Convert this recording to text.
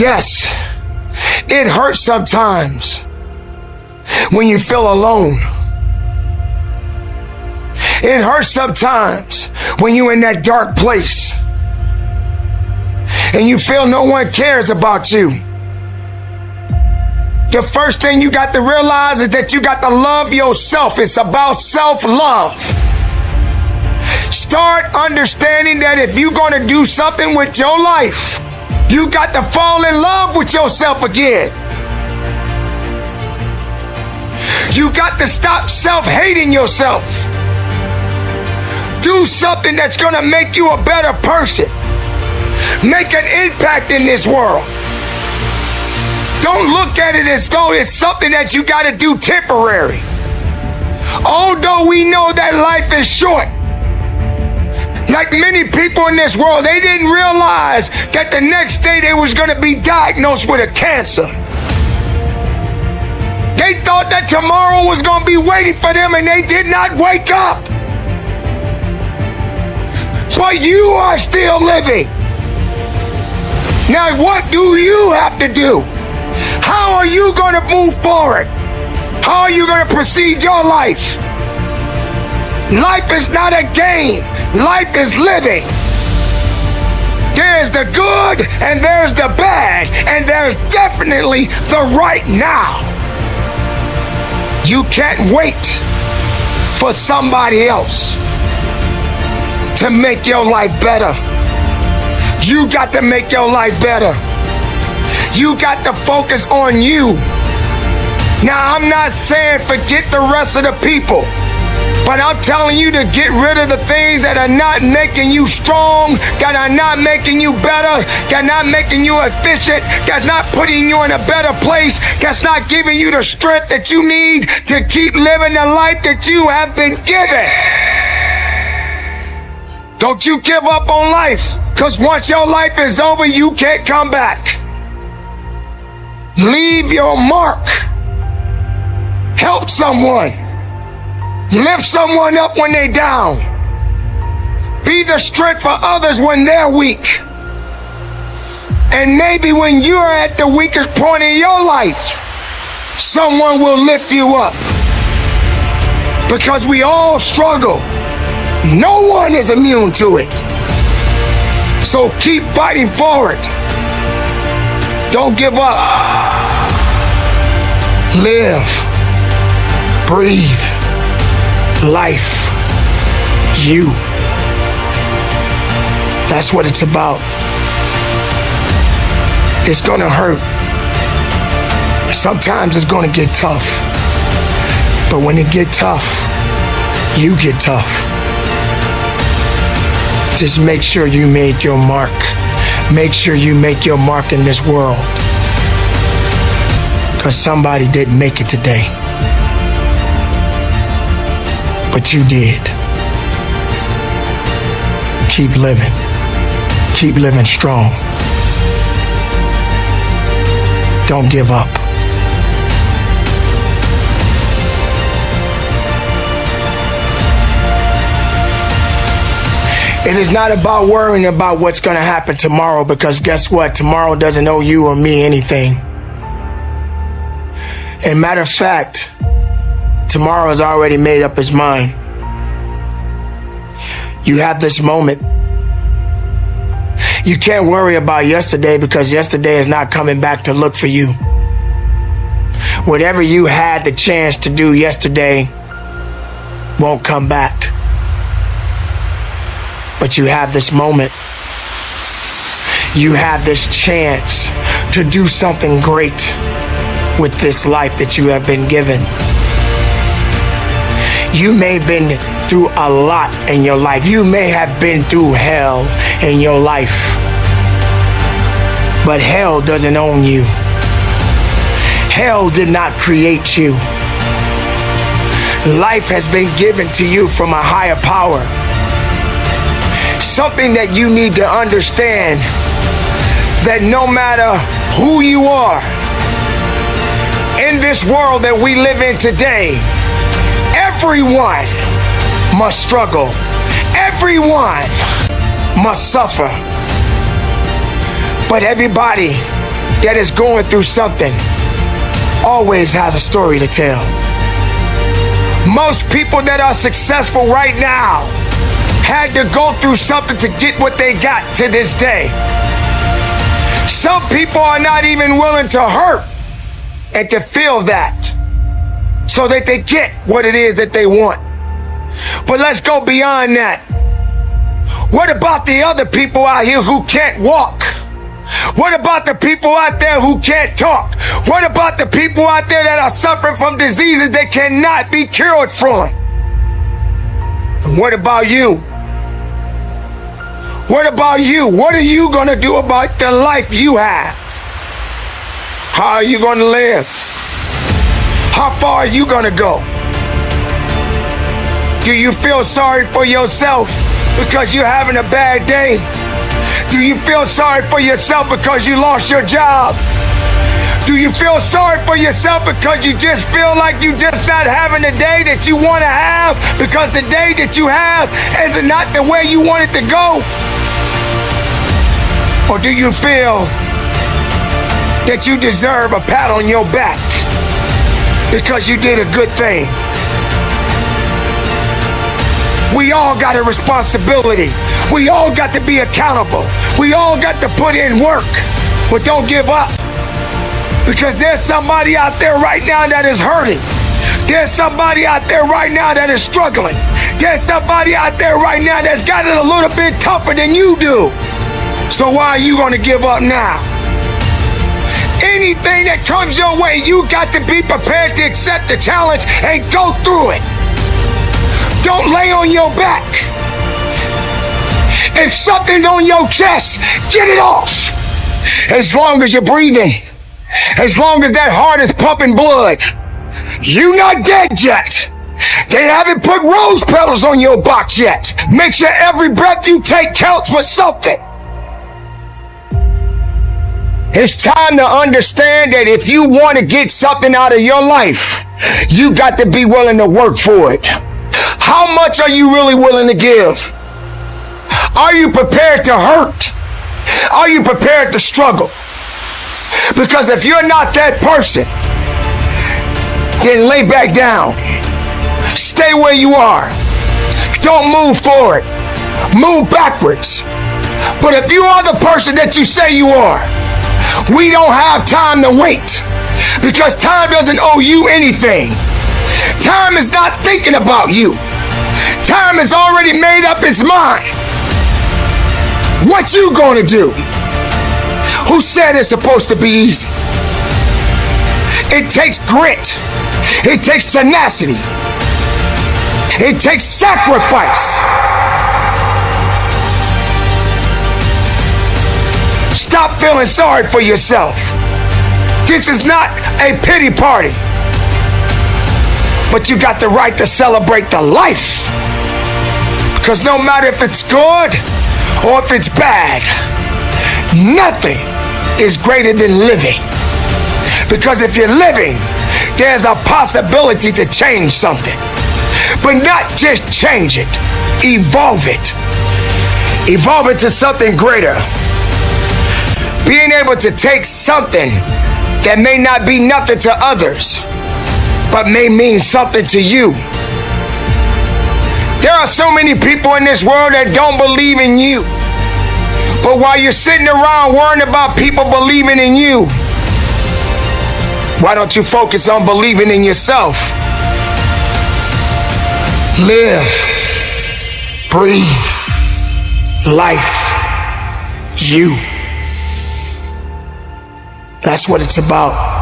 Yes, it hurts sometimes when you feel alone. It hurts sometimes when you're in that dark place and you feel no one cares about you. The first thing you got to realize is that you got to love yourself. It's about self-love. Start understanding that if you're going to do something with your life, you got to fall in love with yourself again. You got to stop self-hating yourself. Do something that's going to make you a better person. Make an impact in this world. Don't look at it as though it's something that you got to do temporary. Although we know that life is short. Like many people in this world, they didn't realize that the next day they was going to be diagnosed with a cancer. They thought that tomorrow was going to be waiting for them and they did not wake up. But you are still living. Now what do you have to do? How are you going to move forward? How are you going to proceed your life? Life is not a game. Life is living. There's the good and there's the bad, and there's definitely the right now. You can't wait for somebody else to make your life better. You got to make your life better. You got to focus on you. Now, I'm not saying forget the rest of the people, but I'm telling you to get rid of the things that are not making you strong, that are not making you better, that are not making you efficient, that's not putting you in a better place, that's not giving you the strength that you need to keep living the life that you have been given. Don't you give up on life, because once your life is over, you can't come back. Leave your mark. Help someone. Lift someone up when they're down. Be the strength for others when they're weak. And maybe when you're at the weakest point in your life, someone will lift you up. Because we all struggle. No one is immune to it. So keep fighting forward. Don't give up. Live. Breathe. Life. You. That's what it's about. It's gonna hurt. Sometimes it's gonna get tough. But when it get tough, you get tough. Just make sure you make your mark. Make sure you make your mark in this world. Because somebody didn't make it today. But you did. Keep living. Keep living strong. Don't give up. It is not about worrying about what's going to happen tomorrow, because guess what? Tomorrow doesn't owe you or me anything. And matter of fact, tomorrow has already made up its mind. You have this moment. You can't worry about yesterday, because yesterday is not coming back to look for you. Whatever you had the chance to do yesterday won't come back. But you have this moment. You have this chance to do something great with this life that you have been given. You may have been through a lot in your life. You may have been through hell in your life. But hell doesn't own you. Hell did not create you. Life has been given to you from a higher power. Something that you need to understand, that no matter who you are, in this world that we live in today, everyone must struggle. Everyone must suffer. But everybody that is going through something always has a story to tell. Most people that are successful right now had to go through something to get what they got to this day. Some people are not even willing to hurt and to feel that so that they get what it is that they want. But let's go beyond that. What about the other people out here who can't walk? What about the people out there who can't talk? What about the people out there that are suffering from diseases they cannot be cured from? And what about you? What about you? What are you going to do about the life you have? How are you going to live? How far are you going to go? Do you feel sorry for yourself because you're having a bad day? Do you feel sorry for yourself because you lost your job? Do you feel sorry for yourself because you just feel like you just not having the day that you want to have because the day that you have is not the way you want it to go? Or do you feel that you deserve a pat on your back because you did a good thing? We all got a responsibility. We all got to be accountable. We all got to put in work. But don't give up. Because there's somebody out there right now that is hurting. There's somebody out there right now that is struggling. There's somebody out there right now that's got it a little bit tougher than you do. So why are you going to give up now? Anything that comes your way, you got to be prepared to accept the challenge and go through it. Don't lay on your back. If something's on your chest, get it off. As long as you're breathing, as long as that heart is pumping blood, you're not dead yet. They haven't put rose petals on your box yet. Make sure every breath you take counts for something. It's time to understand that if you want to get something out of your life, you got to be willing to work for it. How much are you really willing to give? Are you prepared to hurt? Are you prepared to struggle? Because if you're not that person, then lay back down. Stay where you are. Don't move forward. Move backwards. But if you are the person that you say you are, we don't have time to wait. Because time doesn't owe you anything. Time is not thinking about you. Time has already made up its mind. What you gonna do? Who said it's supposed to be easy? It takes grit. It takes tenacity. It takes sacrifice. Stop feeling sorry for yourself. This is not a pity party. But you got the right to celebrate the life. Because no matter if it's good or if it's bad, nothing is greater than living. Because if you're living, there's a possibility to change something. But not just change it, evolve it. Evolve it to something greater. Being able to take something that may not be nothing to others, but may mean something to you. There are so many people in this world that don't believe in you. But while you're sitting around worrying about people believing in you, why don't you focus on believing in yourself? Live, breathe, life, you. That's what it's about.